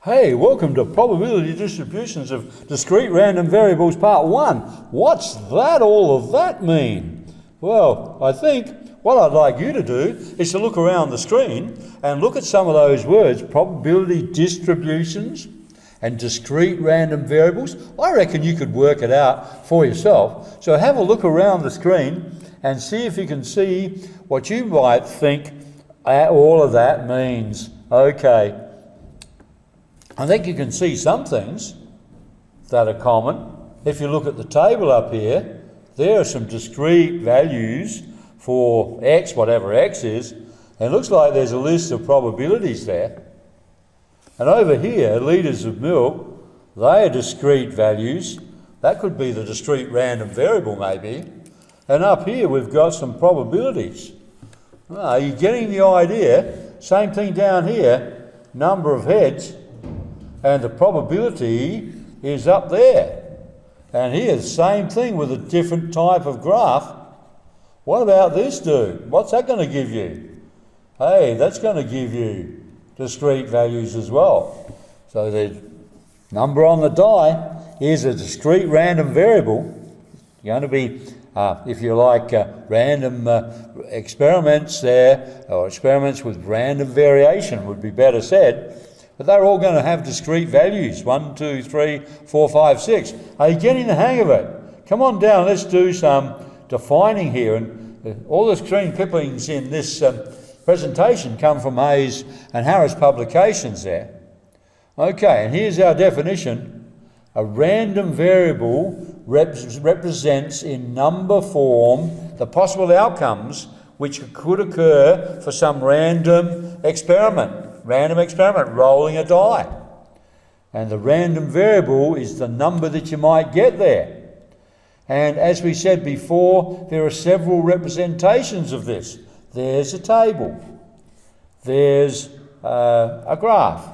Hey, welcome to Probability Distributions of Discrete Random Variables Part 1. What's that, all of that mean? Well, I think what I'd like you to do is to look around the screen and look at some of those words, probability distributions and discrete random variables. I reckon you could work it out for yourself. So have a look around the screen and see if you can see what you might think all of that means. Okay. I think you can see some things that are common. If you look at the table up here, there are some discrete values for x, whatever x is, and it looks like there's a list of probabilities there. And over here, litres of milk, they are discrete values. That could be the discrete random variable maybe. And up here we've got some probabilities. Are you getting the idea? Same thing down here, number of heads. And the probability is up there. And here, the same thing with a different type of graph. What about this dude? What's that going to give you? Hey, that's going to give you discrete values as well. So the number on the die is a discrete random variable. Going to be, if you like, random experiments there, or experiments with random variation would be better said. But they're all going to have discrete values, 1, 2, 3, 4, 5, 6. Are you getting the hang of it? Come on down, let's do some defining here. And all the screen clippings in this presentation come from Hayes and Harris publications there. Okay, and here's our definition. A random variable represents in number form the possible outcomes which could occur for some random experiment, rolling a die. And the random variable is the number that you might get there. And as we said before, there are several representations of this. There's a table. There's a graph.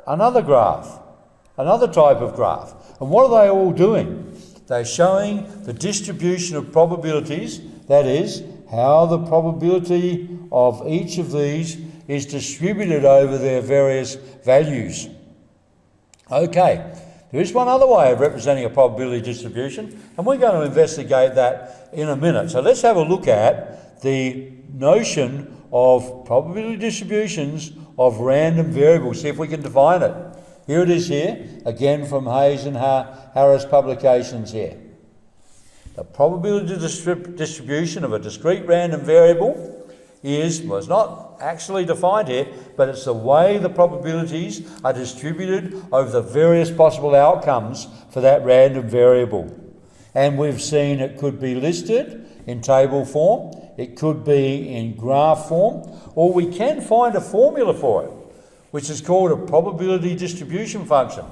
Another type of graph. And what are they all doing? They're showing the distribution of probabilities, that is, how the probability of each of these is distributed over their various values. Okay, there is one other way of representing a probability distribution, and we're going to investigate that in a minute. So let's have a look at the notion of probability distributions of random variables, see if we can define it. Here it is here, again from Hayes and Harris publications here. The probability distribution of a discrete random variable is, well, it's not actually defined here, but it's the way the probabilities are distributed over the various possible outcomes for that random variable. And we've seen it could be listed in table form, it could be in graph form, or we can find a formula for it, which is called a probability distribution function,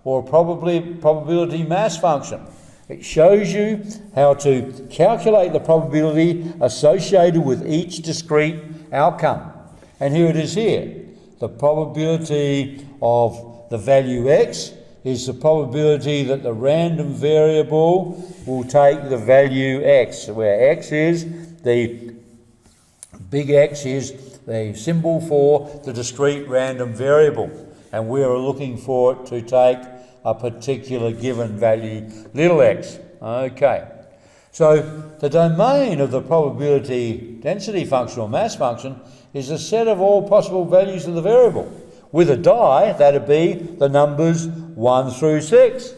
or a probability mass function. It shows you how to calculate the probability associated with each discrete outcome. And here it is here. The probability of the value x is the probability that the random variable will take the value x, where x is the big X is the symbol for the discrete random variable. And we're looking for it to take a particular given value, little x. Okay. So the domain of the probability density function or mass function is a set of all possible values of the variable. With a die, that'd be the numbers 1 through 6.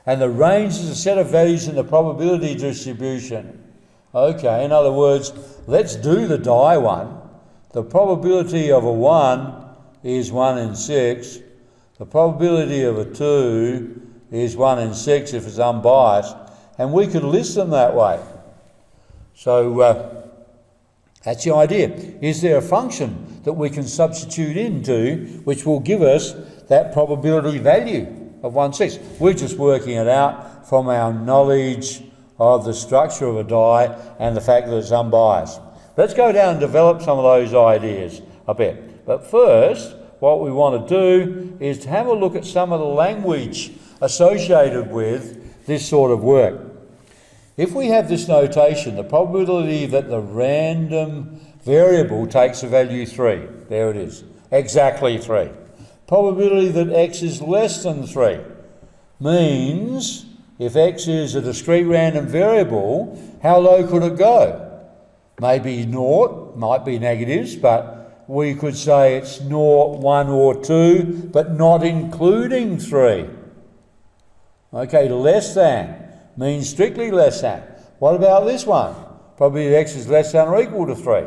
And the range is a set of values in the probability distribution. Okay, in other words, let's do the die one. The probability of a 1 is 1 in 6. The probability of a 2 is 1 in 6 if it's unbiased, and we could list them that way. So that's the idea. Is there a function that we can substitute into which will give us that probability value of 1/6? We're just working it out from our knowledge of the structure of a die and the fact that it's unbiased. Let's go down and develop some of those ideas a bit. But first, what we want to do is to have a look at some of the language associated with this sort of work. If we have this notation, the probability that the random variable takes the value 3, there it is, exactly 3. Probability that x is less than 3 means if x is a discrete random variable, how low could it go? Maybe 0, might be negatives, but we could say it's 0, 1 or 2, but not including 3. Okay, less than means strictly less than. What about this one? Probably x is less than or equal to 3.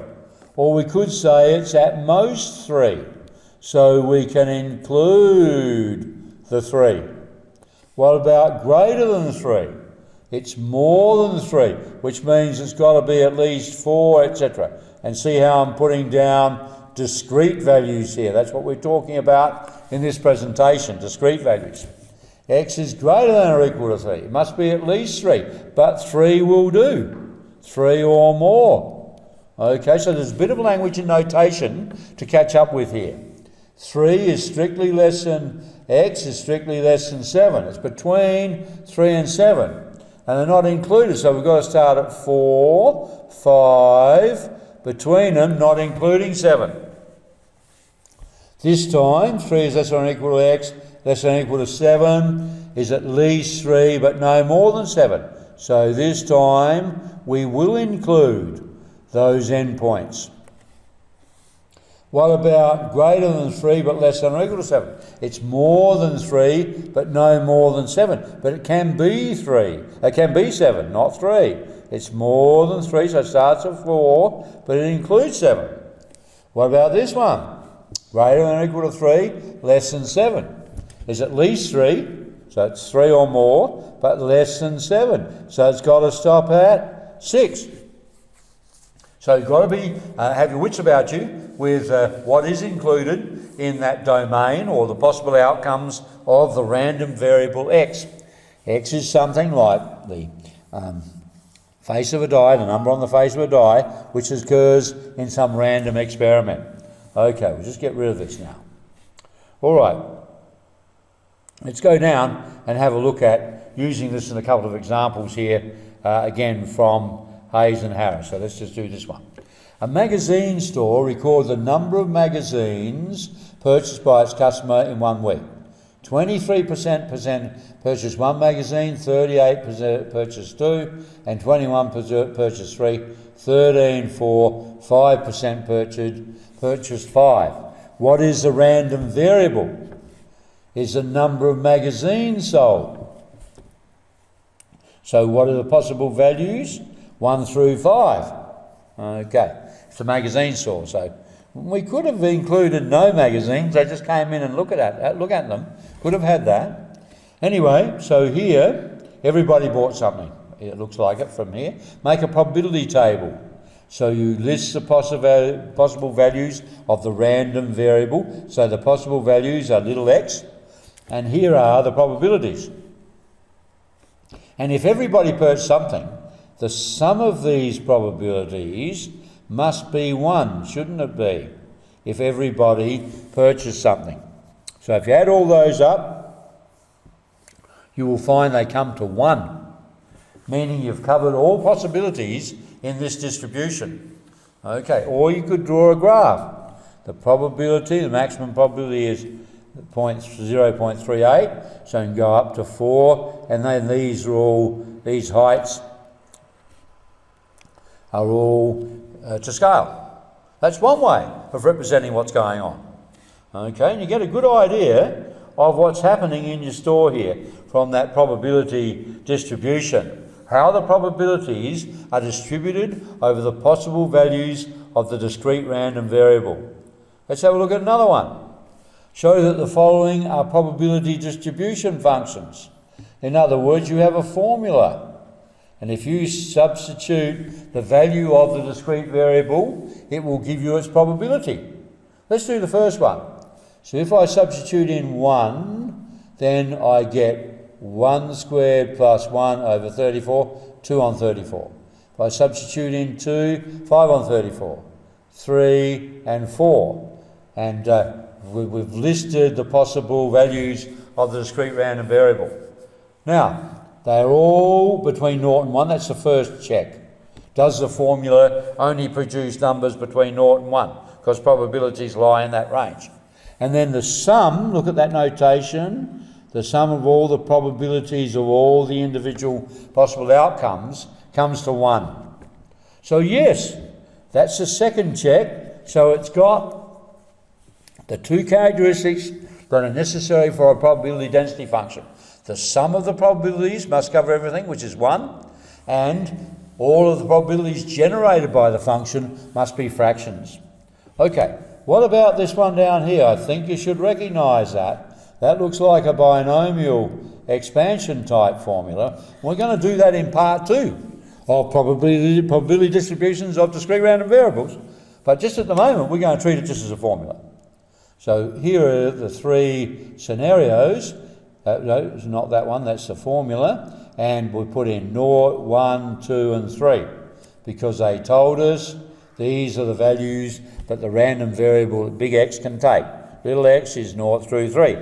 Or we could say it's at most 3. So we can include the 3. What about greater than 3? It's more than 3, which means it's got to be at least 4, etc. And see how I'm putting down discrete values here. That's what we're talking about in this presentation, discrete values. X is greater than or equal to 3. It must be at least 3, but 3 will do. 3 or more. Okay, so there's a bit of language and notation to catch up with here. 3 is strictly less than, x is strictly less than 7. It's between 3 and 7. And they're not included, so we've got to start at 4, 5, between them, not including 7. This time, 3 is less than or equal to x, less than or equal to 7, is at least 3, but no more than 7. So this time, we will include those endpoints. What about greater than 3 but less than or equal to 7? It's more than 3 but no more than 7. But it can be 3. It can be 7, not 3. It's more than 3, so it starts at 4, but it includes 7. What about this one? Greater than or equal to 3, less than 7. Is at least 3, so it's 3 or more, but less than 7. So it's got to stop at 6. So you've got to be have your wits about you with what is included in that domain or the possible outcomes of the random variable x. X is something like the face of a die, the number on the face of a die, which occurs in some random experiment. Okay, we'll just get rid of this now. All right, let's go down and have a look at using this in a couple of examples here, again from Hayes and Harris. So let's just do this one. A magazine store records the number of magazines purchased by its customer in 1 week. 23% purchased 1 magazine, 38% purchased 2, and 21% purchased 3, 13 4, 5% purchased 5. What is the random variable? Is the number of magazines sold. So what are the possible values? 1 through 5. Okay, it's a magazine store. So we could have included no magazines. They just came in and look at them. Could have had that. Anyway, so here, everybody bought something. It looks like it from here. Make a probability table. So you list the possible values of the random variable. So the possible values are little x. And here are the probabilities. And if everybody purchased something, the sum of these probabilities must be 1, shouldn't it be, if everybody purchased something. So if you add all those up, you will find they come to 1, meaning you've covered all possibilities in this distribution. Okay, or you could draw a graph. The probability, the maximum probability is 0.38, so you can go up to 4, and then these heights are all to scale. That's one way of representing what's going on. Okay, and you get a good idea of what's happening in your store here from that probability distribution. How the probabilities are distributed over the possible values of the discrete random variable. Let's have a look at another one. Show that the following are probability distribution functions. In other words, you have a formula. And if you substitute the value of the discrete variable, it will give you its probability. Let's do the first one. So if I substitute in 1, then I get 1 squared plus 1 over 34, 2 on 34. If I substitute in 2, 5 on 34, 3 and 4. And we've listed the possible values of the discrete random variable. Now, they're all between 0 and 1. That's the first check. Does the formula only produce numbers between 0 and 1? Because probabilities lie in that range. And then the sum, look at that notation, the sum of all the probabilities of all the individual possible outcomes comes to 1. So yes, that's the second check. So it's got the two characteristics that are necessary for a probability density function. The sum of the probabilities must cover everything, which is 1, and all of the probabilities generated by the function must be fractions. Okay, what about this one down here? I think you should recognise that. That looks like a binomial expansion type formula. We're going to do that in part 2 of probability distributions of discrete random variables. But just at the moment, we're going to treat it just as a formula. So here are the 3 scenarios. No, it's not that one, that's the formula. And we put in 0, 1, 2 and 3 because they told us these are the values that the random variable big X can take. Little x is 0 through 3.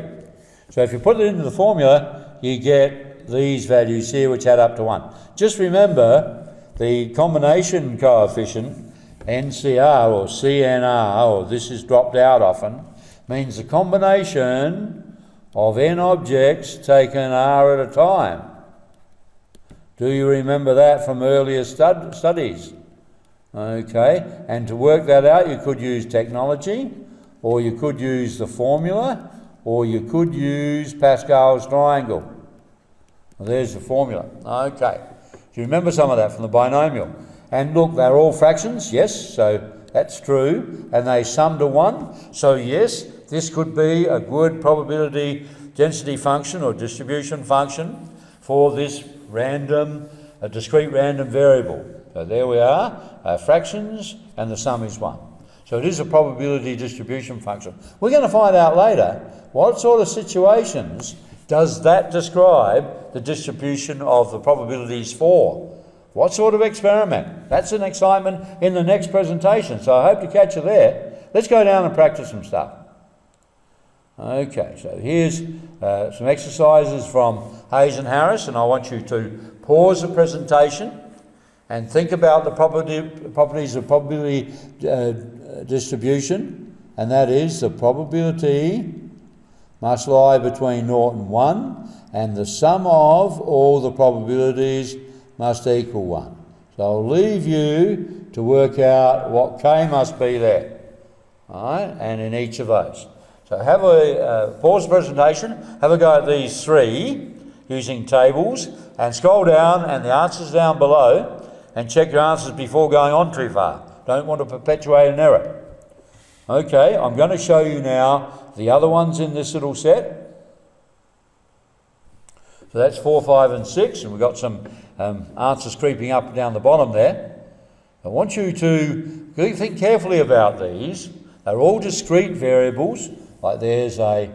So if you put it into the formula, you get these values here which add up to 1. Just remember the combination coefficient, NCR or CNR, or this is dropped out often, means the combination of n objects taken r at a time. Do you remember that from earlier studies? Okay, and to work that out you could use technology, or you could use the formula, or you could use Pascal's triangle. Well, there's the formula. Okay, do you remember some of that from the binomial? And look, they're all fractions, yes, so that's true, and they sum to 1. So yes, this could be a good probability density function or distribution function for this a discrete random variable. So there we are, fractions, and the sum is 1. So it is a probability distribution function. We're going to find out later what sort of situations does that describe the distribution of the probabilities for. What sort of experiment? That's an excitement in the next presentation, so I hope to catch you there. Let's go down and practice some stuff. Okay, so here's some exercises from Hayes and Harris, and I want you to pause the presentation and think about the properties of probability distribution, and that is the probability must lie between 0 and 1, and the sum of all the probabilities must equal 1. So I'll leave you to work out what k must be there, all right, and in each of those. So have a pause the presentation, have a go at these 3 using tables, and scroll down and the answers down below, and check your answers before going on too far. Don't want to perpetuate an error. Okay, I'm going to show you now the other ones in this little set. So that's 4, 5 and 6, and we've got some answers creeping up and down the bottom there. I want you to think carefully about these. They're all discrete variables, like there's a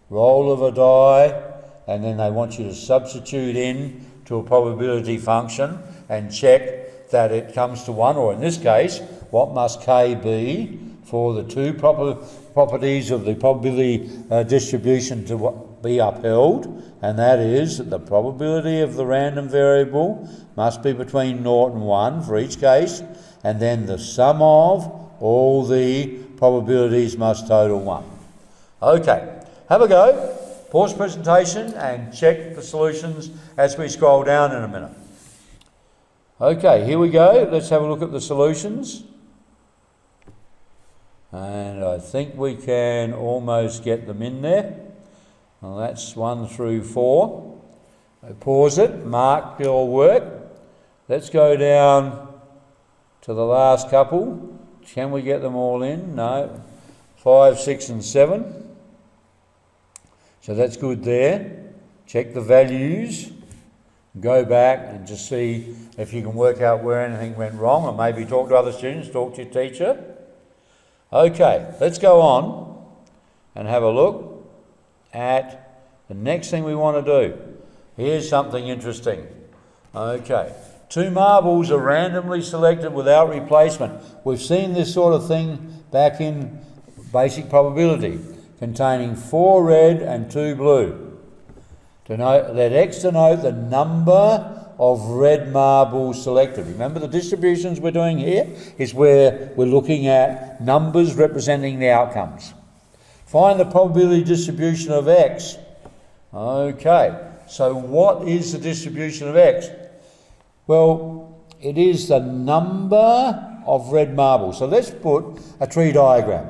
roll of a die, and then they want you to substitute in to a probability function and check that it comes to 1, or in this case, what must k be for the 2 properties of the probability distribution to be upheld, and that is that the probability of the random variable must be between 0 and 1 for each case, and then the sum of all the probabilities must total 1. Okay, have a go, pause presentation and check the solutions as we scroll down in a minute. Okay, here we go. Let's have a look at the solutions. And I think we can almost get them in there. Well, that's 1 through 4. So pause it, mark your work. Let's go down to the last couple. Can we get them all in? No. 5, 6 and 7. So that's good there. Check the values. Go back and just see if you can work out where anything went wrong, or maybe talk to other students, talk to your teacher. Okay, let's go on and have a look at the next thing we want to do. Here's something interesting. Okay, 2 marbles are randomly selected without replacement. We've seen this sort of thing back in basic probability, containing 4 red and 2 blue. Let X denote the number of red marbles selected. Remember the distributions we're doing here is where we're looking at numbers representing the outcomes. Find the probability distribution of X. Okay, so what is the distribution of X? Well, it is the number of red marbles. So let's put a tree diagram.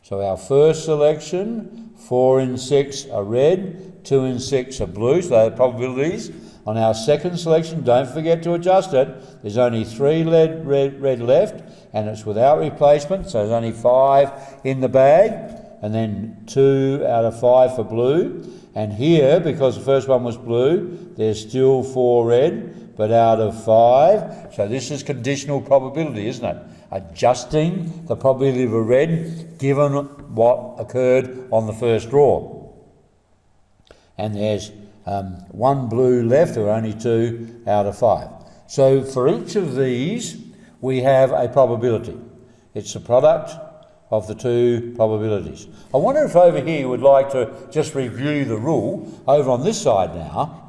So our first selection, 4 in 6 are red, 2 in 6 are blue, so they're probabilities. On our second selection, don't forget to adjust it. There's only 3 red left, and it's without replacement, so there's only 5 in the bag, and then 2 out of 5 for blue. And here, because the first one was blue, there's still 4 red, but out of 5. So this is conditional probability, isn't it? Adjusting the probability of a red given what occurred on the first draw. And there's 1 blue left, or only 2 out of 5. So for each of these, we have a probability. It's the product of the 2 probabilities. I wonder if over here you would like to just review the rule. Over on this side now,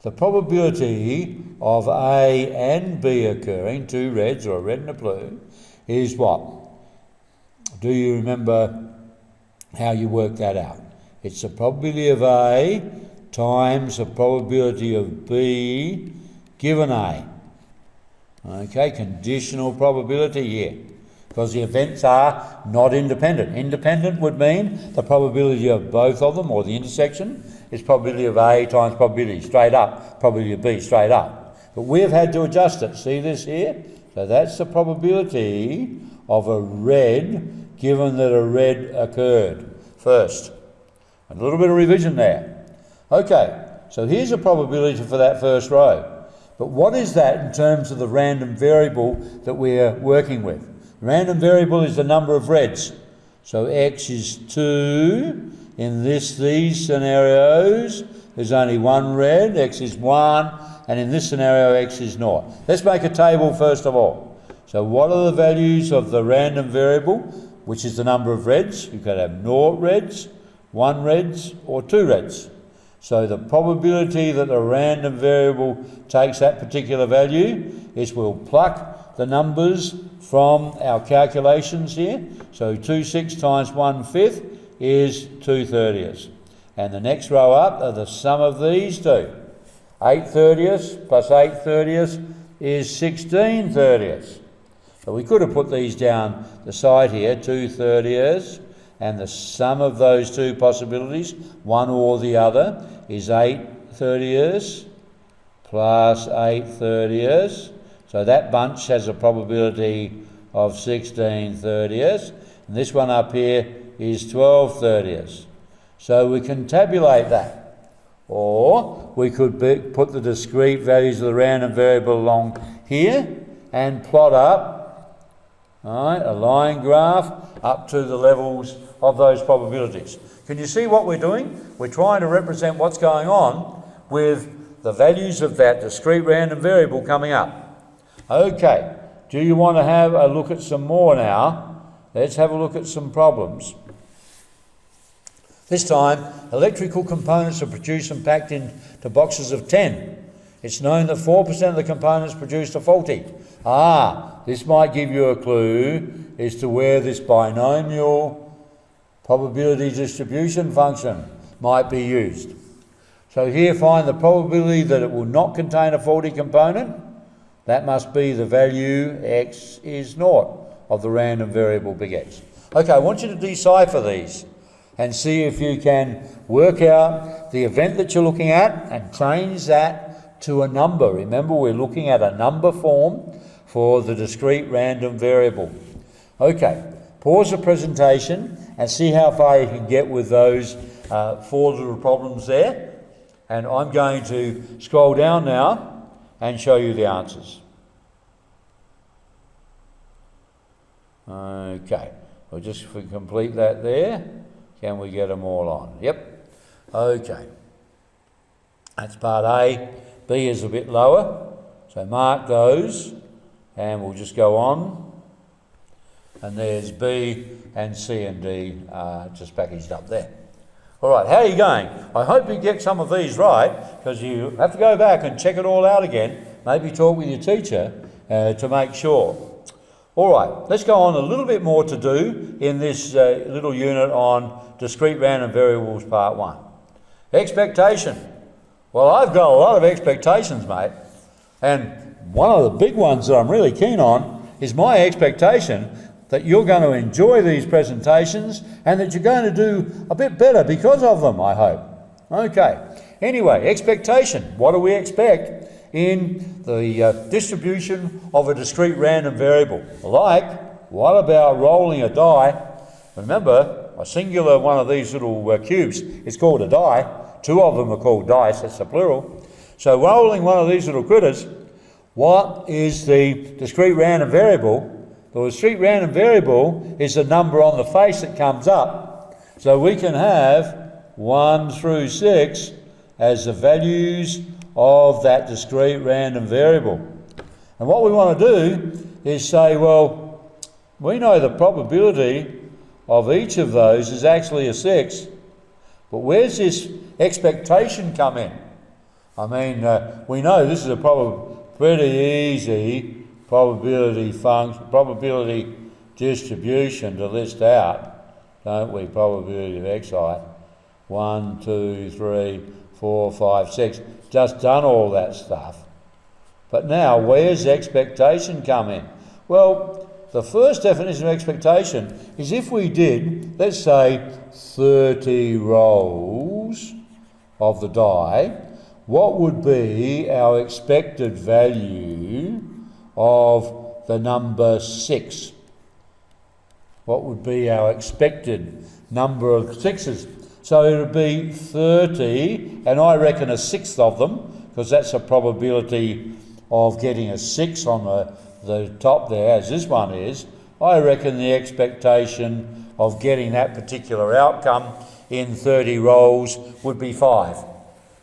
the probability of A and B occurring, 2 reds or a red and a blue, is what? Do you remember how you work that out? It's the probability of A times the probability of B given A. Okay, conditional probability here, because the events are not independent. Independent would mean the probability of both of them, or the intersection, is probability of A times probability, straight up, probability of B, straight up. But we've had to adjust it. See this here? So that's the probability of a red, given that a red occurred first. A little bit of revision there. Okay, so here's a probability for that first row. But what is that in terms of the random variable that we're working with? The random variable is the number of reds. So X is 2. In these scenarios, there's only 1 red, X is 1, and in this scenario, X is 0. Let's make a table first of all. So what are the values of the random variable, which is the number of reds? You could have 0 reds, 1 reds, or 2 reds. So the probability that the random variable takes that particular value is we'll pluck the numbers from our calculations here. So 2/6 times 1/5 is 2/30. And the next row up are the sum of these two. 8/30 plus 8/30 is 16/30. So we could have put these down the side here, 2/30, and the sum of those two possibilities, one or the other, is 8/30 plus 8/30. So that bunch has a probability of 16/30. And this one up here is 12/30. So we can tabulate that. Or we could put the discrete values of the random variable along here and plot up, all right, a line graph up to the levels of those probabilities. Can you see what we're doing? We're trying to represent what's going on with the values of that discrete random variable coming up. Okay, do you want to have a look at some more now? Let's have a look at some problems. This time, electrical components are produced and packed into boxes of 10. It's known that 4% of the components produced are faulty. This might give you a clue as to where this binomial probability distribution function might be used. So here, find the probability that it will not contain a faulty component. That must be the value X is 0 of the random variable big X. Okay, I want you to decipher these and see if you can work out the event that you're looking at and change that to a number. Remember, we're looking at a number form for the discrete random variable. Okay, pause the presentation and see how far you can get with those 4 little problems there. And I'm going to scroll down now and show you the answers. Okay, we'll just complete that there. Can we get them all on? Yep. Okay. That's part A. B is a bit lower, so mark those, and we'll just go on. And there's B and C and D just packaged up there. All right, how are you going? I hope you get some of these right, because you have to go back and check it all out again. Maybe talk with your teacher to make sure. All right, let's go on a little bit more to do in this little unit on discrete random variables part 1. Expectation. Well, I've got a lot of expectations, mate. And one of the big ones that I'm really keen on is my expectation that you're going to enjoy these presentations and that you're going to do a bit better because of them, I hope. Okay, anyway, expectation. What do we expect in the distribution of a discrete random variable? Like, what about rolling a die? Remember, a singular one of these little cubes is called a die. 2 of them are called dice, that's the plural. So rolling one of these little critters, what is the discrete random variable? The discrete random variable is the number on the face that comes up. So we can have 1 through 6 as the values of that discrete random variable. And what we want to do is say, well, we know the probability of each of those is actually a 6, but where's this expectation come in? I mean, we know this is a pretty easy probability distribution to list out, don't we? Probability of xi. 1, 2, 3, 4, 5, 6. Just done all that stuff. But now, where's expectation come in? Well, the first definition of expectation is if we did, let's say, 30 rolls of the die, what would be our expected value of the number 6? What would be our expected number of 6s? So it would be 30, and I reckon a 6th of them, because that's a probability of getting a 6 on the top there, as this one is. I reckon the expectation of getting that particular outcome in 30 rolls would be 5.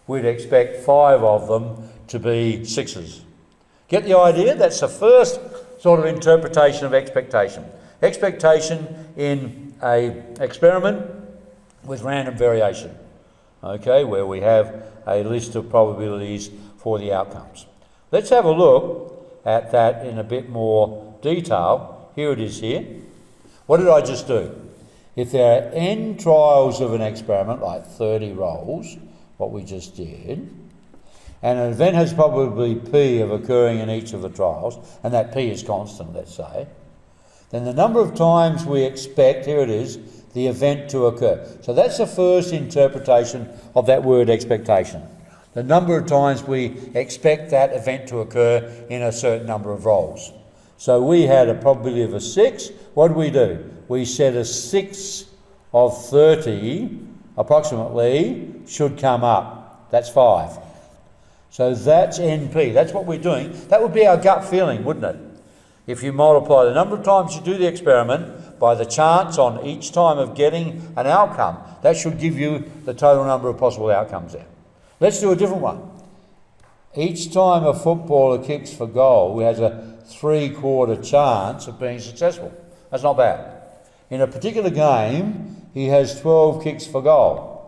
We'd expect 5 of them to be 6s. Get the idea? That's the first sort of interpretation of expectation. Expectation in an experiment with random variation, okay, where we have a list of probabilities for the outcomes. Let's have a look at that in a bit more detail. Here it is here. What did I just do? If there are n trials of an experiment, like 30 rolls, what we just did, and an event has probability p of occurring in each of the trials, and that p is constant, let's say, then the number of times we expect, here it is, the event to occur. So that's the first interpretation of that word expectation. The number of times we expect that event to occur in a certain number of rolls. So we had a probability of a 6. What did we do? We said a 6 of 30 approximately should come up. That's 5. So that's NP. That's what we're doing. That would be our gut feeling, wouldn't it? If you multiply the number of times you do the experiment by the chance on each time of getting an outcome, that should give you the total number of possible outcomes there. Let's do a different one. Each time a footballer kicks for goal, he has a 3/4 chance of being successful. That's not bad. In a particular game, he has 12 kicks for goal.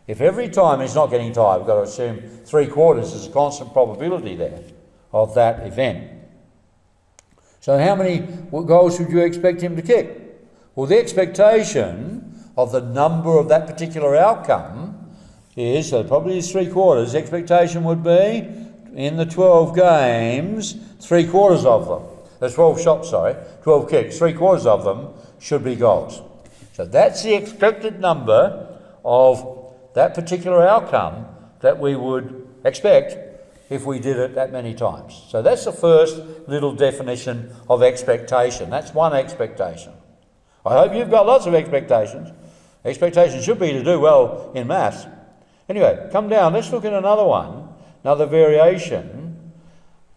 If every time he's not getting tired, we've got to assume 3/4 is a constant probability there of that event. So how many goals would you expect him to kick? Well, the expectation of the number of that particular outcome is, so probably is 3/4. Expectation would be, in the 12 games, 3/4 of them, there's 12 shots, 12 kicks, 3/4 of them should be goals. So that's the expected number of that particular outcome that we would expect if we did it that many times. So that's the first little definition of expectation. That's one expectation. I hope you've got lots of expectations. Expectation should be to do well in maths. Anyway, come down, let's look at another one, another variation.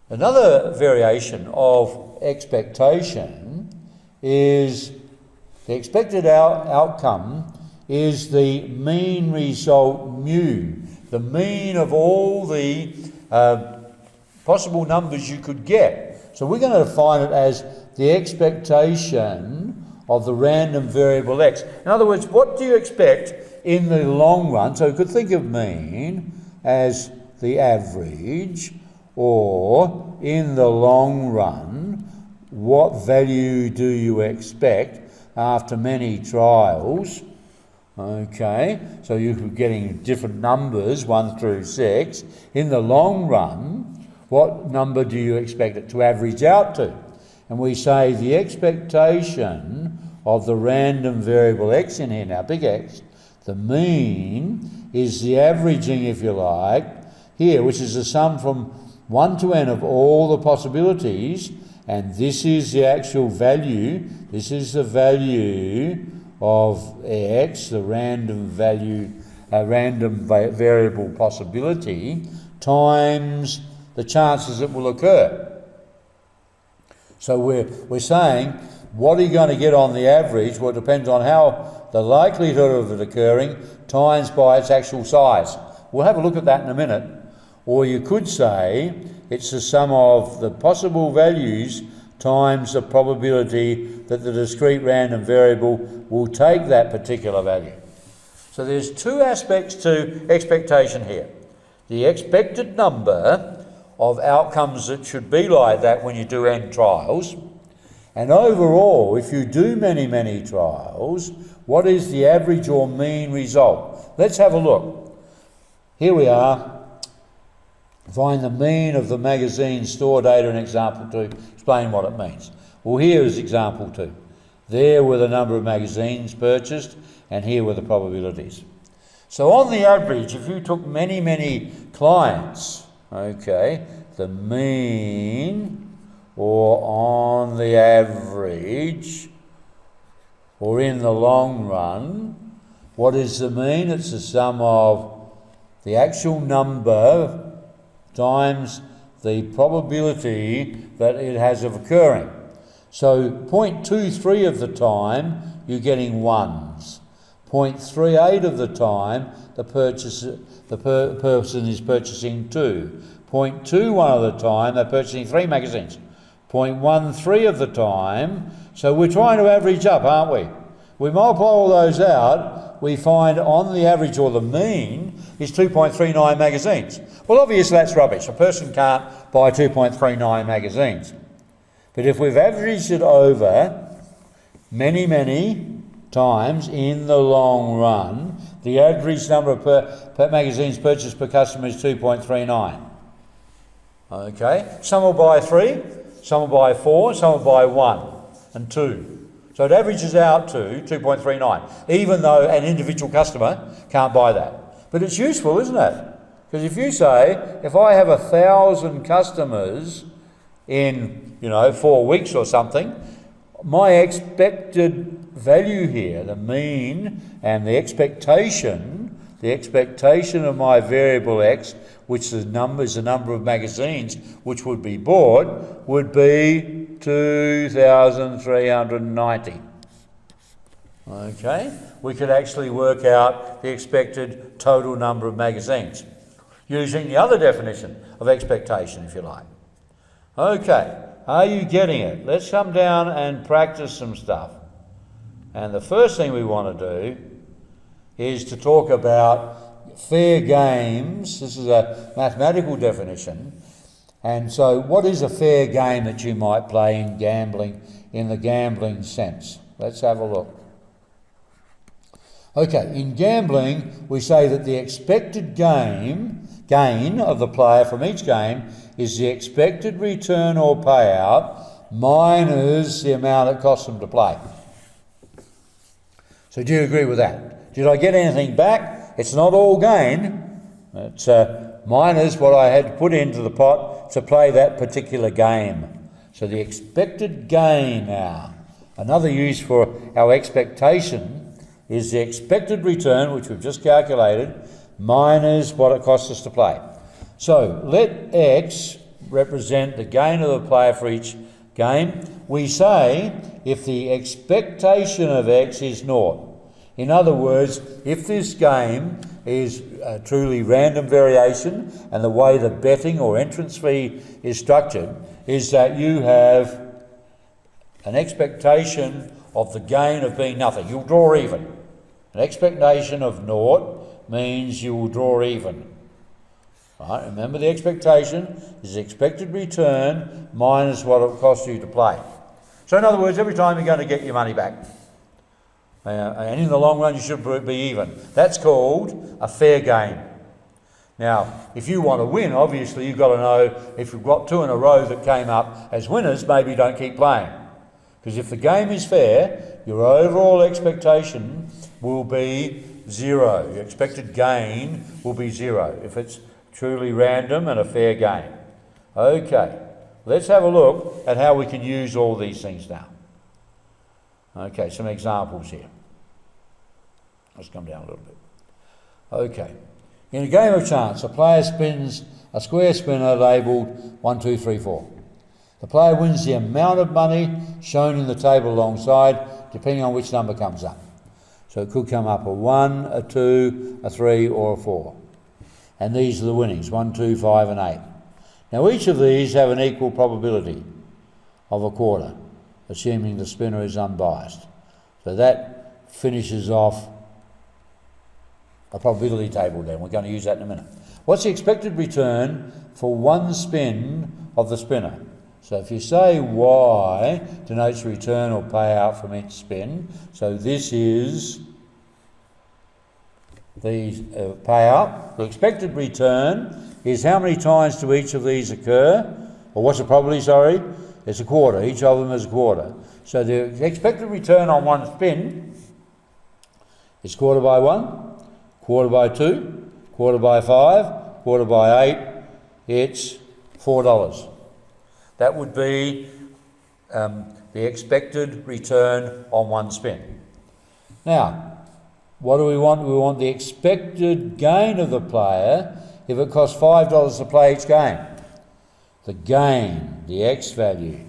Another variation of expectation is the expected outcome is the mean result mu, the mean of all the possible numbers you could get. So we're going to define it as the expectation of the random variable x. In other words, what do you expect in the long run? So you could think of mean as the average, or in the long run, what value do you expect after many trials? Okay, so you're getting different numbers, 1 through 6. In the long run, what number do you expect it to average out to? And we say the expectation of the random variable x in here, now big X, the mean is the averaging, if you like, here, which is the sum from 1 to n of all the possibilities, and this is the actual value. This is the value of x, the random value, variable possibility, times the chances it will occur. So we're saying, what are you going to get on the average? Well, it depends on how the likelihood of it occurring times by its actual size. We'll have a look at that in a minute. Or you could say it's the sum of the possible values times the probability that the discrete random variable will take that particular value. So there's two aspects to expectation here. The expected number of outcomes that should be like that when you do n trials. And overall, if you do many, many trials, what is the average or mean result? Let's have a look. Here we are. Find the mean of the magazine store data in example 2. Explain what it means. Well, here is example 2. There were the number of magazines purchased, and here were the probabilities. So on the average, if you took many, many clients, okay, the mean, or on the average, or in the long run, what is the mean? It's the sum of the actual number times the probability that it has of occurring. So 0.23 of the time, you're getting ones. 0.38 of the time, the person is purchasing 2. 0.21 of the time, they're purchasing 3 magazines. 0.13 of the time, so we're trying to average up, aren't we? We multiply all those out, we find on the average, or the mean, is 2.39 magazines. Well, obviously that's rubbish. A person can't buy 2.39 magazines. But if we've averaged it over many, many times in the long run, the average number of per magazines purchased per customer is 2.39. Okay, some will buy 3, some will buy 4, some will buy 1 and 2. So it averages out to 2.39, even though an individual customer can't buy that. But it's useful, isn't it? Because if you say, if I have 1,000 customers in, 4 weeks or something, my expected value here, the mean and the expectation of my variable x, which is the number of magazines which would be bought, would be 2,390. Okay, we could actually work out the expected total number of magazines using the other definition of expectation, if you like. Okay, are you getting it? Let's come down and practice some stuff. And the first thing we want to do is to talk about fair games. This is a mathematical definition. And so what is a fair game that you might play in gambling, in the gambling sense? Let's have a look. Okay, in gambling, we say that the expected gain of the player from each game is the expected return or payout minus the amount it costs them to play. So do you agree with that? Did I get anything back? It's not all gain. It's minus what I had to put into the pot to play that particular game. So the expected gain now. Another use for our expectation is the expected return, which we've just calculated, minus what it costs us to play. So let x represent the gain of the player for each game. We say if the expectation of x is 0. In other words, if this game is truly random variation, and the way the betting or entrance fee is structured is that you have an expectation of the gain of being nothing. You'll draw even. An expectation of 0 means you will draw even. Right? Remember, the expectation is the expected return minus what it costs you to play. So in other words, every time you're going to get your money back. And in the long run, you should be even. That's called a fair game. Now, if you want to win, obviously you've got to know if you've got two in a row that came up as winners, maybe don't keep playing. Because if the game is fair, your overall expectation will be zero. Your expected gain will be zero if it's truly random and a fair game. Okay, let's have a look at how we can use all these things now. Okay, some examples here. Let's come down a little bit. Okay. In a game of chance, a player spins a square spinner labelled 1, 2, 3, 4. The player wins the amount of money shown in the table alongside, depending on which number comes up. So it could come up a 1, a 2, a 3 or a 4. And these are the winnings, 1, 2, 5 and 8. Now each of these have an equal probability of a quarter, assuming the spinner is unbiased. So that finishes off a probability table then. We're going to use that in a minute. What's the expected return for one spin of the spinner? So if you say Y denotes return or payout from each spin, so this is the payout. The expected return is how many times do each of these occur? Or what's the probability, sorry? It's a quarter. Each of them is a quarter. So the expected return on one spin is quarter by 1, quarter by 2, quarter by 5, quarter by 8, it's $4. That would be the expected return on one spin. Now, what do we want? We want the expected gain of the player if it costs $5 to play each game. The gain, the X value,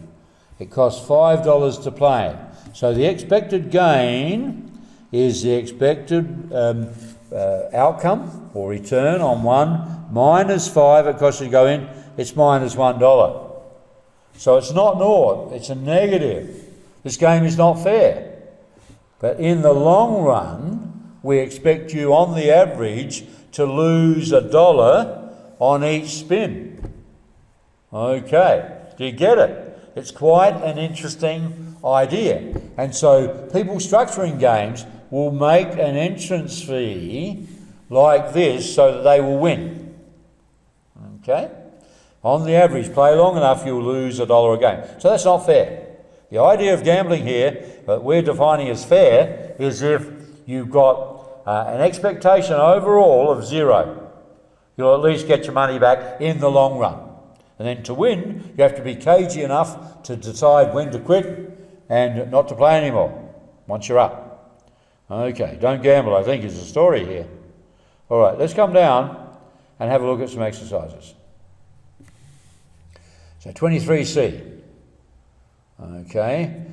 it costs $5 to play. So the expected gain is the expected outcome or return on 1 minus 5 it costs you to go in, it's minus $1. So it's not naught, it's a negative. This game is not fair. But in the long run, we expect you on the average to lose $1 on each spin. Okay, do you get it? It's quite an interesting idea. And so people structuring games will make an entrance fee like this so that they will win. Okay? On the average, play long enough, you'll lose $1 a game. So that's not fair. The idea of gambling here, that we're defining as fair, is if you've got an expectation overall of 0, you'll at least get your money back in the long run. And then to win, you have to be cagey enough to decide when to quit and not to play anymore once you're up. Okay, don't gamble, I think, is the story here. All right, let's come down and have a look at some exercises. So 23C. Okay,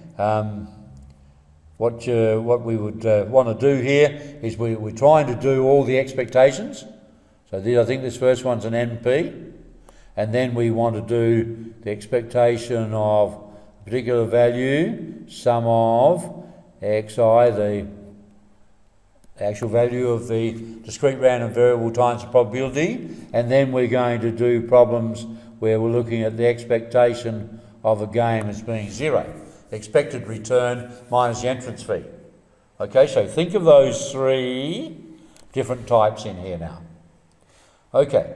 what we would want to do here is we're trying to do all the expectations. So I think this first one's an NP. And then we want to do the expectation of a particular value, sum of xi, the actual value of the discrete random variable times the probability, and then we're going to do problems where we're looking at the expectation of a game as being 0, the expected return minus the entrance fee. Okay, so think of those 3 different types in here now. Okay,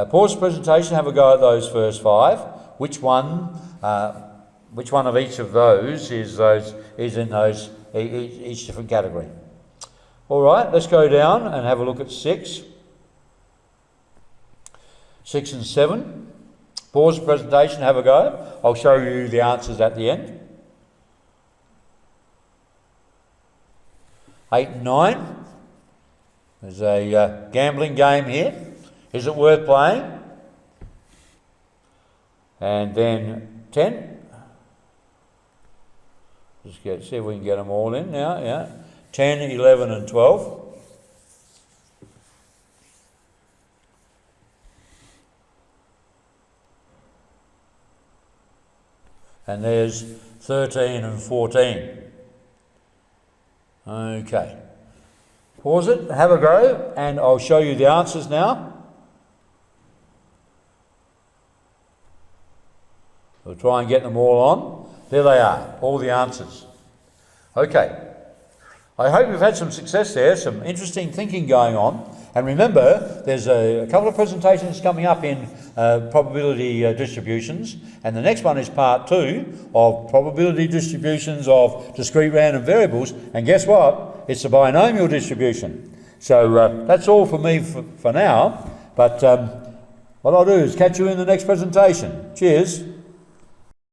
pause the presentation, have a go at those first 5. Which one of each of those is in those each different category? All right, let's go down and have a look at 6 and 7. Pause the presentation, have a go. I'll show you the answers at the end. 8 and 9. There's a gambling game here. Is it worth playing? And then 10. Just see if we can get them all in now. Yeah. 10, 11 and 12. And there's 13 and 14. Okay. Pause it, have a go, and I'll show you the answers now. We'll try and get them all on. There they are, all the answers. Okay. I hope you've had some success there, some interesting thinking going on. And remember, there's a couple of presentations coming up in probability distributions, and the next one is part 2 of probability distributions of discrete random variables. And guess what? It's a binomial distribution. So that's all for me for now. But what I'll do is catch you in the next presentation. Cheers.